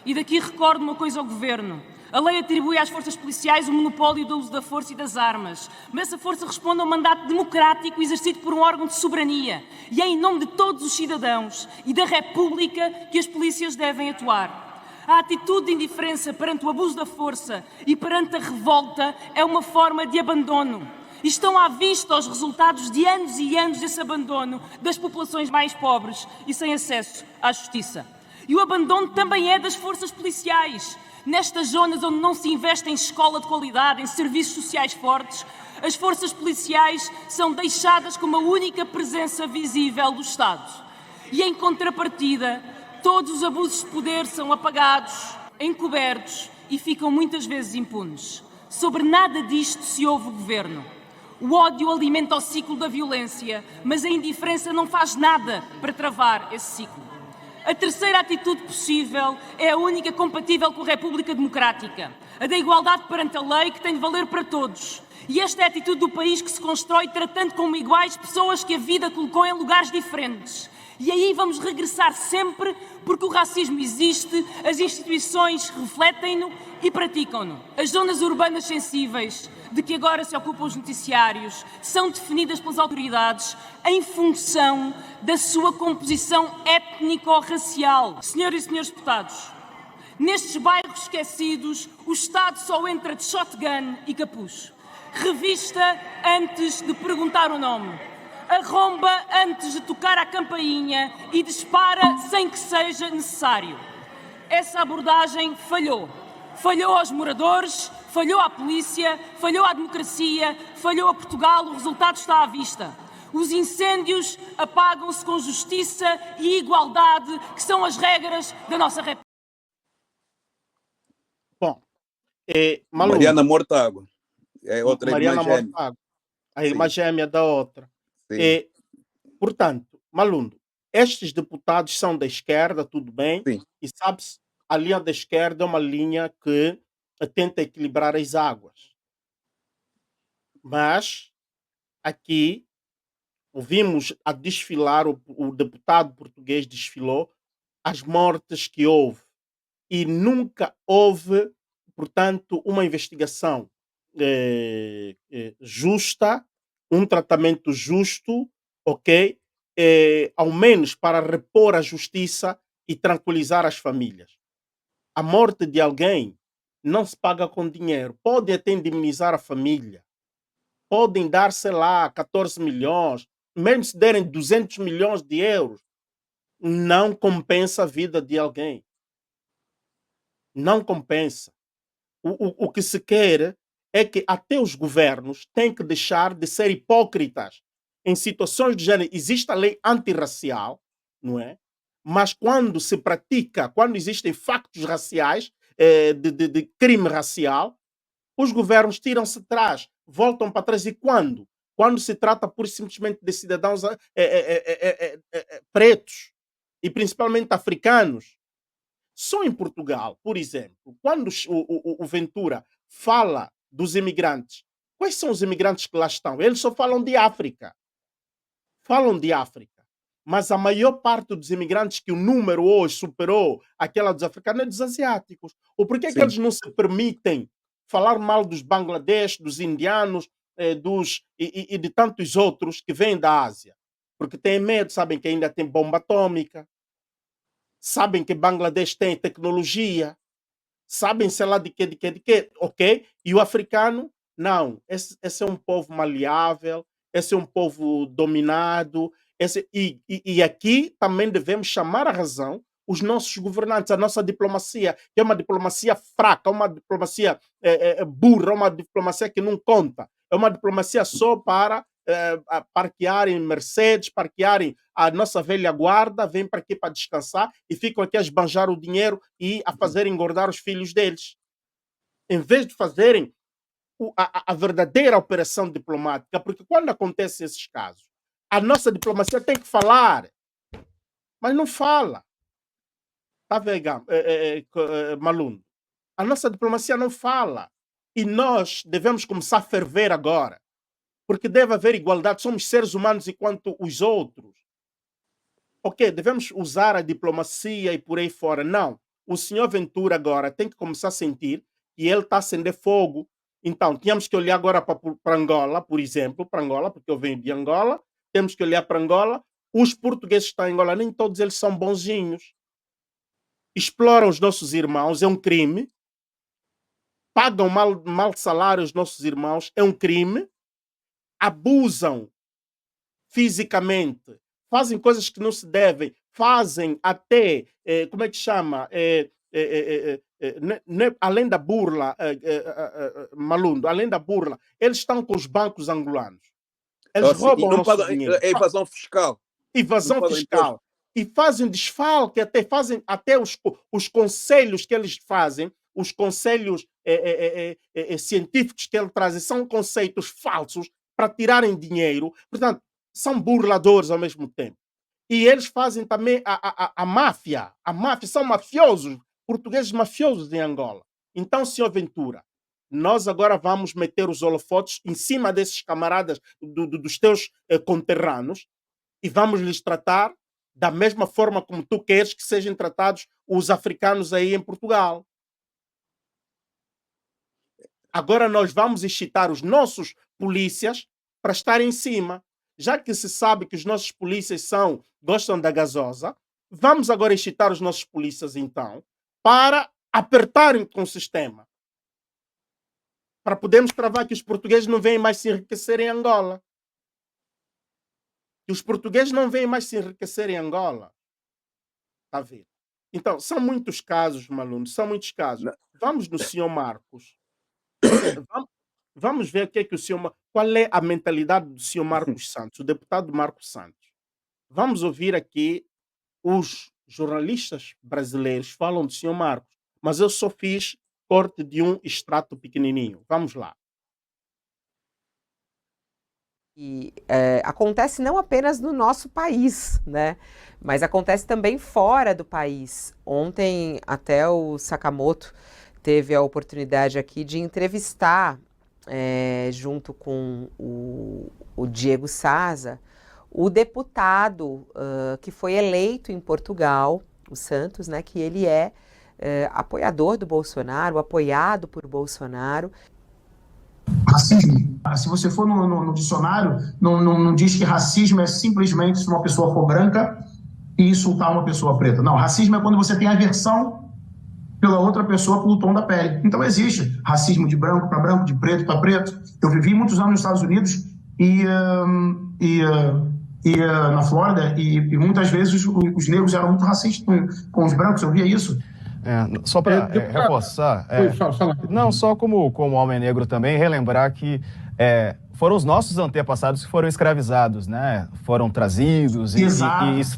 E daqui recordo uma coisa ao Governo. A lei atribui às forças policiais o monopólio do uso da força e das armas. Mas essa força responde a um mandato democrático exercido por um órgão de soberania. E é em nome de todos os cidadãos e da República que as polícias devem atuar. A atitude de indiferença perante o abuso da força e perante a revolta é uma forma de abandono. E estão à vista os resultados de anos e anos desse abandono das populações mais pobres e sem acesso à justiça. E o abandono também é das forças policiais. Nestas zonas onde não se investe em escola de qualidade, em serviços sociais fortes, as forças policiais são deixadas como a única presença visível do Estado. E, em contrapartida, todos os abusos de poder são apagados, encobertos e ficam muitas vezes impunes. Sobre nada disto se ouve o governo. O ódio alimenta o ciclo da violência, mas a indiferença não faz nada para travar esse ciclo. A terceira atitude possível é a única compatível com a República Democrática, a da igualdade perante a lei, que tem de valer para todos. E esta é a atitude do país que se constrói tratando como iguais pessoas que a vida colocou em lugares diferentes. E aí vamos regressar sempre, porque o racismo existe, as instituições refletem-no e praticam-no. As zonas urbanas sensíveis, de que agora se ocupam os noticiários, são definidas pelas autoridades em função da sua composição étnico-racial. Senhoras e senhores deputados, nestes bairros esquecidos, o Estado só entra de shotgun e capuz. Revista antes de perguntar o nome. Arromba antes de tocar a campainha e dispara sem que seja necessário. Essa abordagem falhou. Falhou aos moradores, falhou à polícia, falhou à democracia, falhou a Portugal. O resultado está à vista. Os incêndios apagam-se com justiça e igualdade, que são as regras da nossa República. Bom, Malungo, Mariana Mortágua. É outra Mariana irmã gêmea. Mortágua, a irmã Sim, gêmea da outra. sim, Portanto, Malundo, estes deputados são da esquerda, tudo bem, sim. e sabe-se, a linha da esquerda é uma linha que tenta equilibrar as águas. Mas aqui ouvimos a desfilar, o deputado português desfilou as mortes que houve e nunca houve, portanto, uma investigação justa, um tratamento justo, ok? Ao menos para repor a justiça e tranquilizar as famílias. A morte de alguém não se paga com dinheiro. Pode até indemnizar a família. Podem dar, sei lá, 14 milhões, mesmo se derem 200 milhões de euros. Não compensa a vida de alguém. Não compensa. O que se quer é que até os governos têm que deixar de ser hipócritas. Em situações de género, existe a lei antirracial, não é? Mas quando se pratica, quando existem factos raciais, de crime racial, os governos tiram-se atrás, voltam para trás. E quando? Quando se trata pura e simplesmente de cidadãos pretos e principalmente africanos. Só em Portugal, por exemplo, quando o Ventura fala dos imigrantes, quais são os imigrantes que lá estão? Eles só falam de África. Falam de África. Mas a maior parte dos imigrantes, que o número hoje superou aquela dos africanos, é dos asiáticos. Ou por que é que Sim. eles não se permitem falar mal dos Bangladesh, dos indianos e de tantos outros que vêm da Ásia? Porque têm medo, sabem que ainda tem bomba atômica, sabem que Bangladesh tem tecnologia, sabem sei lá de quê, ok? E o africano, não. Esse é um povo maleável, esse é um povo dominado, e aqui também devemos chamar a razão os nossos governantes, a nossa diplomacia, que é uma diplomacia fraca, uma diplomacia burra, uma diplomacia que não conta. É uma diplomacia só para parquearem Mercedes, parquearem a nossa velha guarda, vêm para aqui para descansar e ficam aqui a esbanjar o dinheiro e a fazer engordar os filhos deles. Em vez de fazerem a verdadeira operação diplomática, porque quando acontecem esses casos, a nossa diplomacia tem que falar, mas não fala. Tá vendo, Malundo? A nossa diplomacia não fala. E nós devemos começar a ferver agora. Porque deve haver igualdade, somos seres humanos enquanto os outros. Ok, devemos usar a diplomacia e por aí fora. Não. O senhor Ventura agora tem que começar a sentir que ele está a acender fogo. Então, tínhamos que olhar agora para Angola, por exemplo, para Angola, porque eu venho de Angola. Temos que olhar para Angola. Os portugueses que estão em Angola, nem todos eles são bonzinhos. Exploram os nossos irmãos, é um crime. Pagam mal salário aos nossos irmãos, é um crime. Abusam fisicamente, fazem coisas que não se devem, fazem até, como é que chama? além da burla, Malundo, além da burla, eles estão com os bancos angolanos. Eles roubam o nosso dinheiro. É evasão fiscal. Evasão fiscal. E fazem desfalque, fazem até os conselhos que eles fazem, os conselhos científicos que eles trazem, são conceitos falsos para tirarem dinheiro. Portanto, são burladores ao mesmo tempo. E eles fazem também a máfia. A máfia são mafiosos, portugueses mafiosos em Angola. Então, senhor Ventura, nós agora vamos meter os holofotes em cima desses camaradas dos teus conterrâneos e vamos lhes tratar da mesma forma como tu queres que sejam tratados os africanos aí em Portugal. Agora nós vamos excitar os nossos polícias para estarem em cima. Já que se sabe que os nossos polícias gostam da gasosa, vamos agora excitar os nossos polícias, então, para apertarem com o sistema. Para podermos travar que os portugueses não vêm mais se enriquecer em Angola. Que os portugueses não vêm mais se enriquecer em Angola. Está a ver? Então, são muitos casos, Malundo, são muitos casos. Vamos no senhor Marcos. Vamos ver o que é que qual é a mentalidade do senhor Marcos Santos, o deputado Marcos Santos. Vamos ouvir aqui os jornalistas brasileiros falam do senhor Marcos, mas eu só fiz corte de um extrato pequenininho. Vamos lá. E acontece não apenas no nosso país, né? Mas acontece também fora do país. Ontem até o Sakamoto teve a oportunidade aqui de entrevistar, junto com o Diego Saza, o deputado que foi eleito em Portugal, o Santos, né? Que ele é apoiador do Bolsonaro, apoiado por Bolsonaro. Racismo. Se você for no dicionário, não diz que racismo é simplesmente se uma pessoa for branca e insultar uma pessoa preta. Não, racismo é quando você tem aversão pela outra pessoa pelo tom da pele. Então existe racismo de branco para branco, de preto para preto. Eu vivi muitos anos nos Estados Unidos e na Flórida e muitas vezes os negros eram muito racistas com os brancos, eu via isso. Só para reforçar, não só como homem negro também, relembrar que foram os nossos antepassados que foram escravizados, né? Foram trazidos e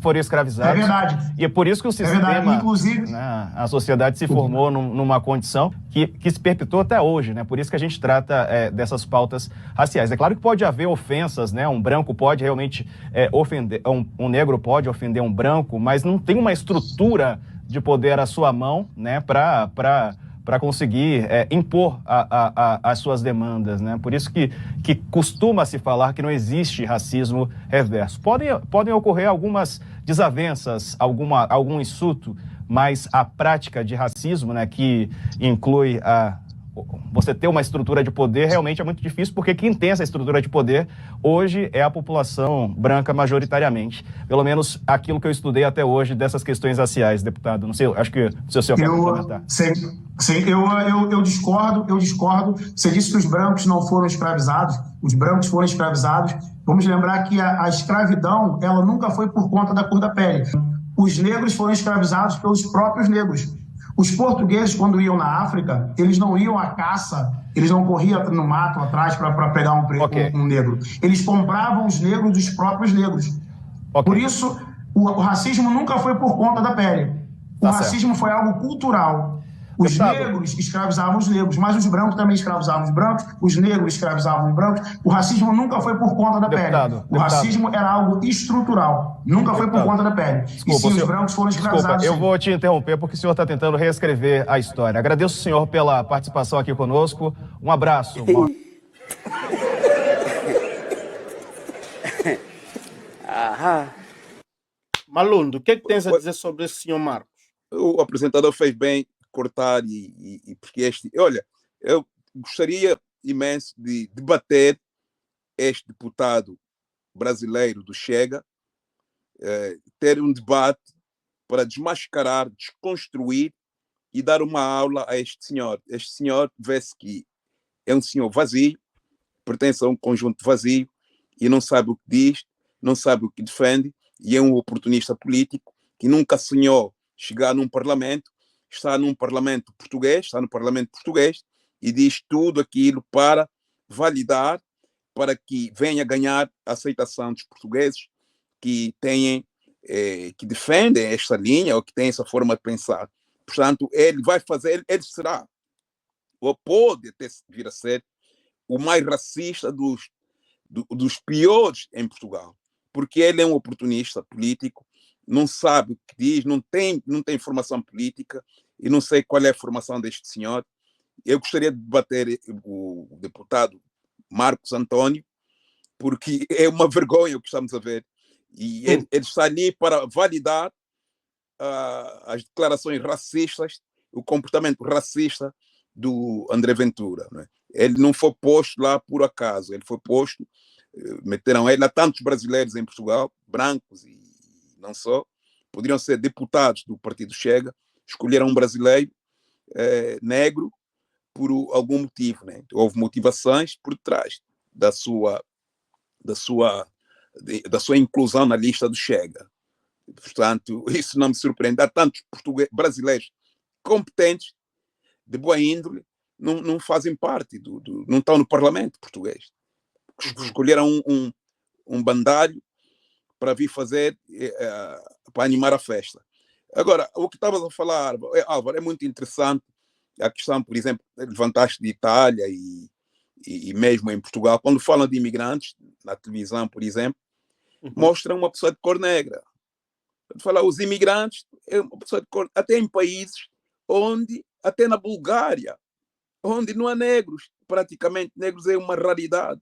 foram escravizados. É verdade. E é por isso que o sistema, inclusive, né, a sociedade se formou numa condição que se perpetuou até hoje, né? Por isso que a gente trata dessas pautas raciais. É claro que pode haver ofensas, né? Um branco pode realmente ofender, um negro pode ofender um branco, mas não tem uma estrutura de poder à sua mão, né, para conseguir impor as suas demandas, né? Por isso que costuma-se falar que não existe racismo reverso. Podem ocorrer algumas desavenças, algum insulto, mas a prática de racismo, né, que inclui você ter uma estrutura de poder, realmente é muito difícil, porque quem tem essa estrutura de poder hoje é a população branca majoritariamente. Pelo menos aquilo que eu estudei até hoje dessas questões raciais, deputado. Não sei, acho que o senhor quer complementar. Sim, eu discordo. Você disse que os brancos não foram escravizados, os brancos foram escravizados. Vamos lembrar que a escravidão, ela nunca foi por conta da cor da pele. Os negros foram escravizados pelos próprios negros. Os portugueses, quando iam na África, eles não iam à caça, eles não corriam no mato atrás para pegar um negro. Eles compravam os negros dos próprios negros. Por isso, o racismo nunca foi por conta da pele. O racismo foi algo cultural. Os negros escravizavam os negros, mas os brancos também escravizavam os brancos, os negros escravizavam os brancos. O racismo nunca foi por conta da pele. O racismo era algo estrutural, nunca foi por conta da pele. Desculpa, e sim, os brancos foram escravizados. Eu vou te interromper porque o senhor está tentando reescrever a história. Agradeço o senhor pela participação aqui conosco. Um abraço. Malundo, o que tens a dizer sobre esse senhor Marcos? O apresentador fez bem cortar porque olha, eu gostaria imenso de debater este deputado brasileiro do Chega, ter um debate para desmascarar, desconstruir e dar uma aula a este senhor. Este senhor vê-se que é um senhor vazio, pertence a um conjunto vazio e não sabe o que diz, não sabe o que defende e é um oportunista político que nunca sonhou chegar num parlamento, está num parlamento português, e diz tudo aquilo para validar, para que venha ganhar a aceitação dos portugueses que têm, que defendem esta linha ou que têm essa forma de pensar. Portanto, ele vai fazer, ele será, ou pode até vir a ser, o mais racista dos piores em Portugal, porque ele é um oportunista político, não sabe o que diz, não tem formação política, e não sei qual é a formação deste senhor. Eu gostaria de debater o deputado Marcos António, porque é uma vergonha o que estamos a ver. E ele está ali para validar as declarações racistas, o comportamento racista do André Ventura. Não é? Ele não foi posto lá por acaso, ele foi posto, meteram ele, há tantos brasileiros em Portugal, brancos e não só, poderiam ser deputados do Partido Chega, escolheram um brasileiro negro por algum motivo. Né? Houve motivações por trás da sua inclusão na lista do Chega. Portanto, isso não me surpreende. Há tantos brasileiros competentes, de boa índole, não fazem parte, não estão no parlamento português. Escolheram um bandalho para vir fazer, para animar a festa. Agora, o que estavas a falar, Álvaro, é muito interessante. A questão, por exemplo, levantaste de Itália e mesmo em Portugal, quando falam de imigrantes, na televisão, por exemplo, mostram uma pessoa de cor negra. Quando falam os imigrantes, é uma pessoa de cor, até em países onde, até na Bulgária, onde não há negros, praticamente negros é uma raridade.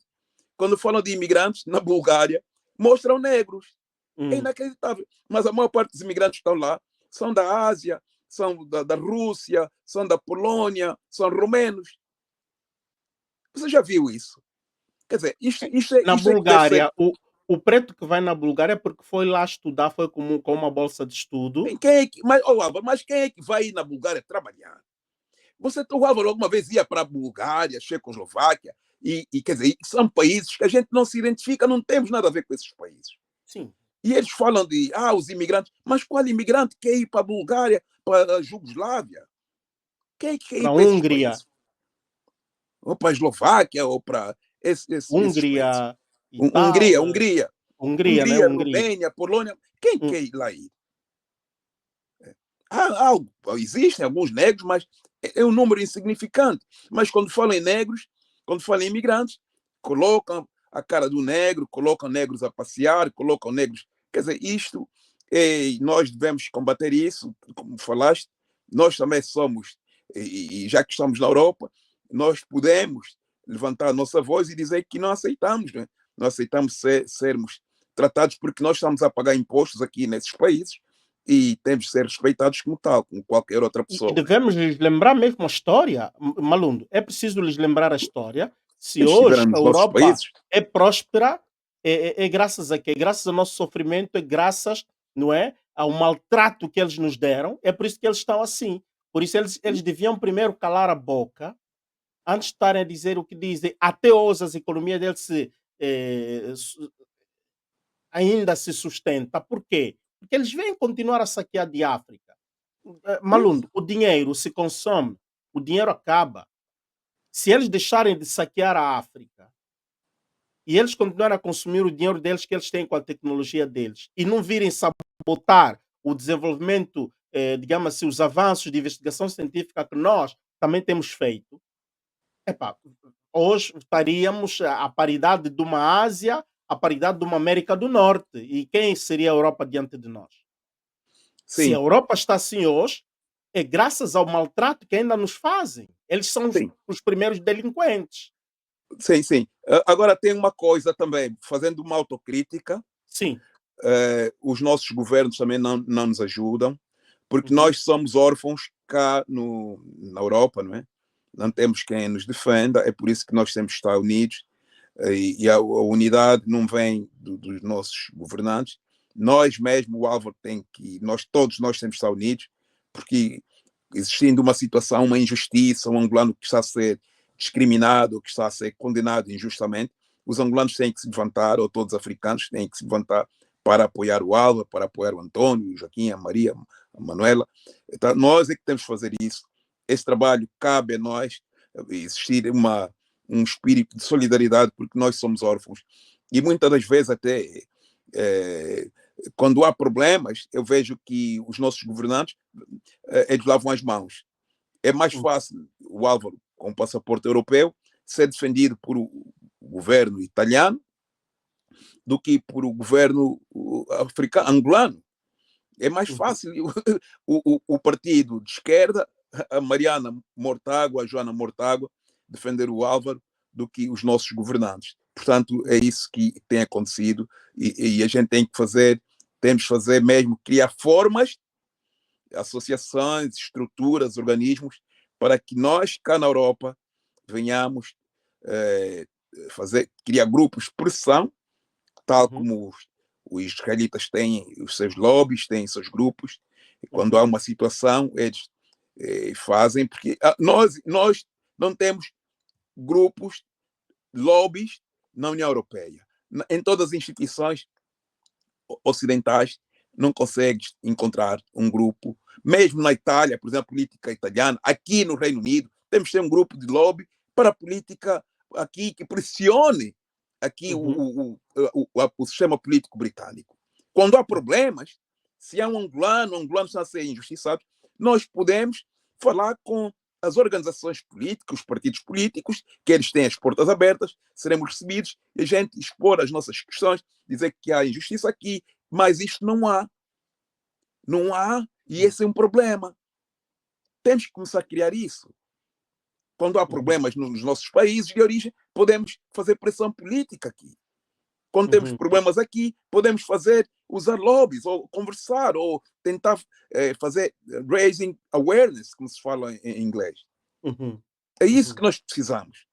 Quando falam de imigrantes, na Bulgária, mostram negros. É inacreditável. Mas a maior parte dos imigrantes que estão lá são da Ásia, são da Rússia, são da Polônia, são romenos. Você já viu isso? Quer dizer, isto é... Na Bulgária, o preto que vai na Bulgária é porque foi lá estudar, foi com uma bolsa de estudo. Mas quem é que vai ir na Bulgária trabalhar? O Álvaro alguma vez ia para a Bulgária, Checoslováquia, e quer dizer, são países que a gente não se identifica, não temos nada a ver com esses países. Sim. E eles falam de, os imigrantes, mas qual imigrante quer ir para a Bulgária, para a Jugoslávia? Quem quer ir para a Hungria? Ou para a Eslováquia, ou para Hungria, Hungria, né? Romênia, Polônia. Quem quer ir lá ir? Existem alguns negros, mas é um número insignificante. Mas quando falam em negros, quando falam em imigrantes, colocam a cara do negro, colocam negros a passear, colocam negros... Quer dizer, isto, nós devemos combater isso, como falaste, nós também somos, e já que estamos na Europa, nós podemos levantar a nossa voz e dizer que não aceitamos, né? Não aceitamos sermos tratados porque nós estamos a pagar impostos aqui nesses países e temos de ser respeitados como tal, como qualquer outra pessoa. E devemos lhes lembrar mesmo a história, Malundo. É preciso lhes lembrar a história. Se hoje a Europa é próspera, é graças a quê? Graças ao nosso sofrimento, é graças, não é, ao maltrato que eles nos deram. É por isso que eles estão assim. Por isso eles deviam primeiro calar a boca, antes de estarem a dizer o que dizem. Até hoje as economias deles ainda se sustentam. Por quê? Porque eles vêm continuar a saquear de África. Malundo, o dinheiro se consome, o dinheiro acaba. Se eles deixarem de saquear a África e eles continuarem a consumir o dinheiro deles que eles têm com a tecnologia deles e não virem sabotar o desenvolvimento, digamos assim, os avanços de investigação científica que nós também temos feito, hoje estaríamos à paridade de uma Ásia, à paridade de uma América do Norte. E quem seria a Europa diante de nós? Sim. Se a Europa está assim hoje, é graças ao maltrato que ainda nos fazem. Eles são os primeiros delinquentes. Sim, sim. Agora tem uma coisa também, fazendo uma autocrítica. Sim. Os nossos governos também não nos ajudam, porque nós somos órfãos cá na Europa, não é? Não temos quem nos defenda, é por isso que nós temos que estar unidos, e a unidade não vem dos nossos governantes. Nós mesmo, o Álvaro todos nós temos que estar unidos, porque existindo uma situação, uma injustiça, um angolano que está a ser discriminado, que está a ser condenado injustamente, os angolanos têm que se levantar, ou todos os africanos têm que se levantar para apoiar o Álvaro, para apoiar o Antônio, o Joaquim, a Maria, a Manuela. Então, nós é que temos que fazer isso. Esse trabalho cabe a nós, existir um espírito de solidariedade, porque nós somos órfãos. E muitas das vezes até, quando há problemas, eu vejo que os nossos governantes, eles lavam as mãos. É mais fácil o Álvaro, com passaporte europeu, ser defendido por o governo italiano do que por o governo africano, angolano. É mais fácil o partido de esquerda, a Mariana Mortágua, a Joana Mortágua, defender o Álvaro do que os nossos governantes. Portanto, é isso que tem acontecido e a gente tem que fazer, temos que fazer mesmo, criar formas, associações, estruturas, organismos, para que nós, cá na Europa, venhamos criar grupos de pressão, tal como os israelitas têm os seus lobbies, têm seus grupos, e quando há uma situação, eles fazem, porque nós não temos grupos, lobbies na União Europeia. Em todas as instituições ocidentais, não consegues encontrar um grupo, mesmo na Itália, por exemplo, a política italiana, aqui no Reino Unido, temos que ter um grupo de lobby para a política aqui que pressione aqui o sistema político britânico. Quando há problemas, se há um angolano está a ser injustiçado, nós podemos falar com as organizações políticas, os partidos políticos, que eles têm as portas abertas, seremos recebidos e a gente expor as nossas questões, dizer que há injustiça aqui, mas isto não há. Não há, e esse é um problema. Temos que começar a criar isso. Quando há problemas nos nossos países de origem, podemos fazer pressão política aqui. Quando temos problemas aqui, podemos usar lobbies, ou conversar, ou tentar fazer raising awareness, como se fala em inglês. É isso que nós precisamos.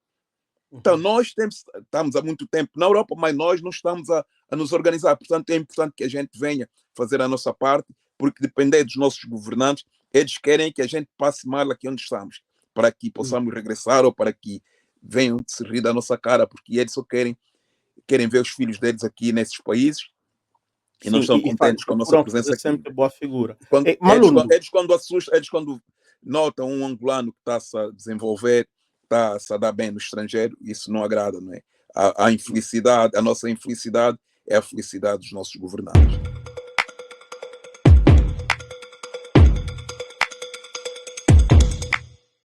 Então, nós estamos há muito tempo na Europa, mas nós não estamos a nos organizar. Portanto, é importante que a gente venha fazer a nossa parte, porque depender dos nossos governantes, eles querem que a gente passe mal aqui onde estamos, para que possamos regressar ou para que venham se rir da nossa cara, porque eles só querem ver os filhos deles aqui nesses países e não estão contentes com a nossa presença aqui. Sempre boa figura. Eles quando assustam, eles quando notam um angolano que está-se a desenvolver, está-se a dar bem no estrangeiro, isso não agrada, não é? A infelicidade, a nossa infelicidade é a felicidade dos nossos governantes.